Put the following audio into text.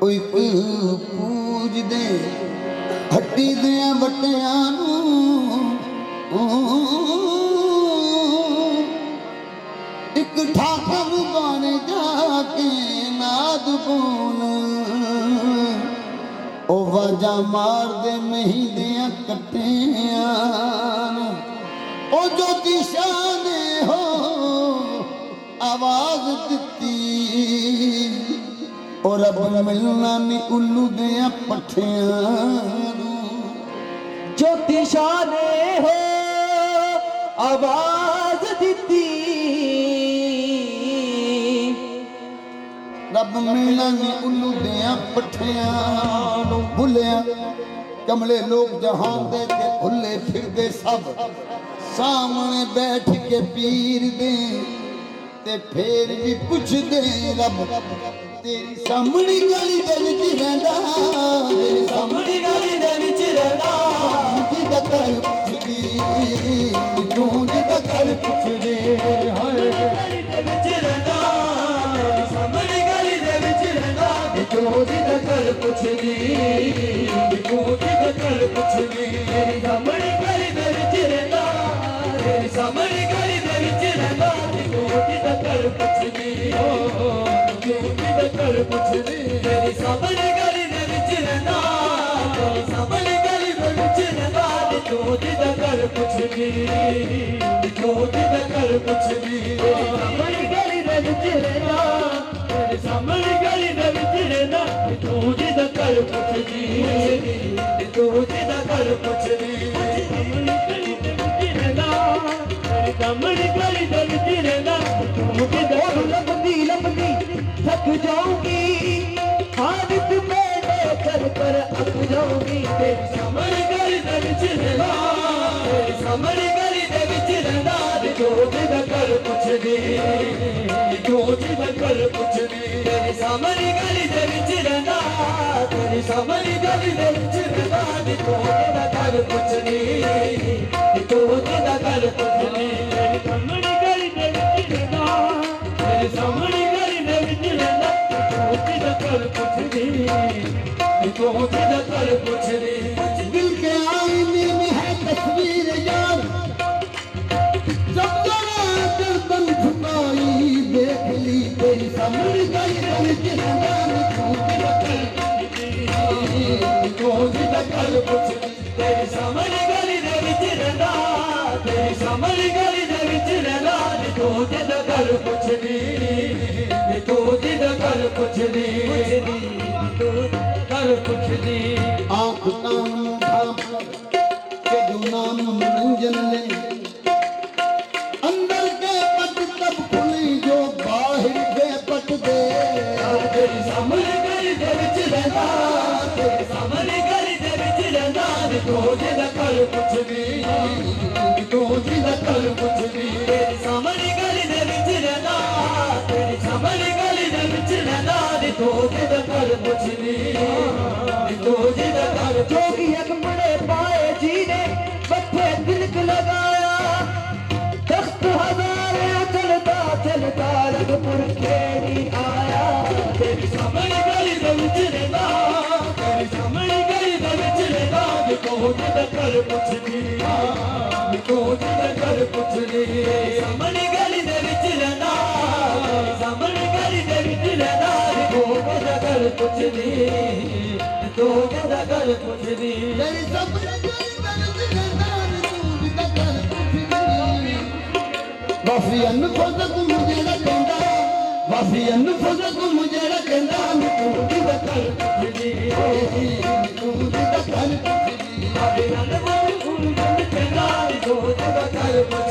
कोई पूज दे हट्टी दियां वट्टियां एक ठाकर बन जाके नाद बोल ओ वाजा मार दे मही दियां कट्टियां ओ जो दिशा ने हो आवाज दिती और अब मिलना नी उल्लू दियां पट्ठियां जो दिशा ने हो आवाज दिती रब मिलना नी उल्लू दियां पट्ठियां भुलिया कमले लोग जहान दे ते भुले फिरदे सब सामने बैठ के पीर दे ते फिर भी पुछदे रब तेरी सामनी गली दे विच रहंदा तेरी सामनी गली दे विच रहंदा जिदा कर पुछदी तू जिदा कर पुछदे हाय गली दे विच रहंदा तेरी सामनी गली दे विच रहंदा तू जिदा कर पुछदी तू जिदा कर पुछदी तेरी सामनी गली दे विच रहंदा तेरी सामनी गली दे विच रहंदा तू जिदा कर पुछदी कर पुछदी तेरी सामने गली दे विच रहंदा तेरी सामने गली दे विच रहंदा तू जिदा कर पुछदी तू जिदा कर पुछदी तेरी सामने गली दे विच रहंदा तेरी सामने गली दे विच रहंदा तू जिदा कर पुछदी तू जिदा कर पुछदी तेरी सामने गली दे विच रहंदा तू जिदा लबदी लबदी थक जाऊंगी हालत में कर अक जाऊंगी तेरी सामने गली दे विच रहंदा तेरी सामने गली दे विच रहंदा जो जिदा कर पुछदी जो जिदा कर पुछदी तेरी सामने गली दे विच रहंदा तेरी सामने गली दे विच रहंदा जो जिदा कर पुछदी जो जिदा कर पुछदी तेरी सामने गली दे विच रहंदा तेरी सामने गली दे विच रहंदा जिदा कर पुछदी तू जिदा कर पुछदी दिल के आईने में है तस्वीर यार जब जरा गर्दन झुकाई देख ली तेरी सामने गली दे विच रहंदा तू जिदा कर पुछदी तेरी सामने गली दे विच रहंदा तेरी सामने गली दे विच रहंदा तू जिदा कर पुछदी तू जिदा कर पुछदी कर पुछदी आँख कान भाप के जो नाम मनोरंजन ले अंदर के पट तब खुली जो बाहर के पट दे तेरी सामने गली दे विच रहंदा तेरी सामने गली दे विच रहंदा तू जिदा कर पुछदी तू जिदा कर पुछदी तेरी सामने गली दे विच रहंदा तेरी सामने गली दे विच रहंदा तू जिदा कर पुछदी तू जिदा कर जोगी अकमड़े पाए जी ने बच्चे तिलक लगाया तख्त हजारे चलता चलता रंगपुर खेड़ी आया तेरी सामने गली दे विच रहंदा तेरी सामने गली दे विच रहंदा तू जिदा कर पुछदी तू जिदा कर पुछदी सामने गली दे विच रहंदा सामने गली दे विच रहंदा तू जिदा कर पुछदी तू जिदा कर पुछदी तेरी सामने गली दे विच रहंदा तू जिदा कर पुछदी वाफी अनफज़ मुझे रखंदा वाफी अनफज़ मुझे रखंदा तू जिदा कर पुछदी तू जिदा कर पुछदी वाफी अनफज़ मुझे रखंदा तू जिदा कर पुछदी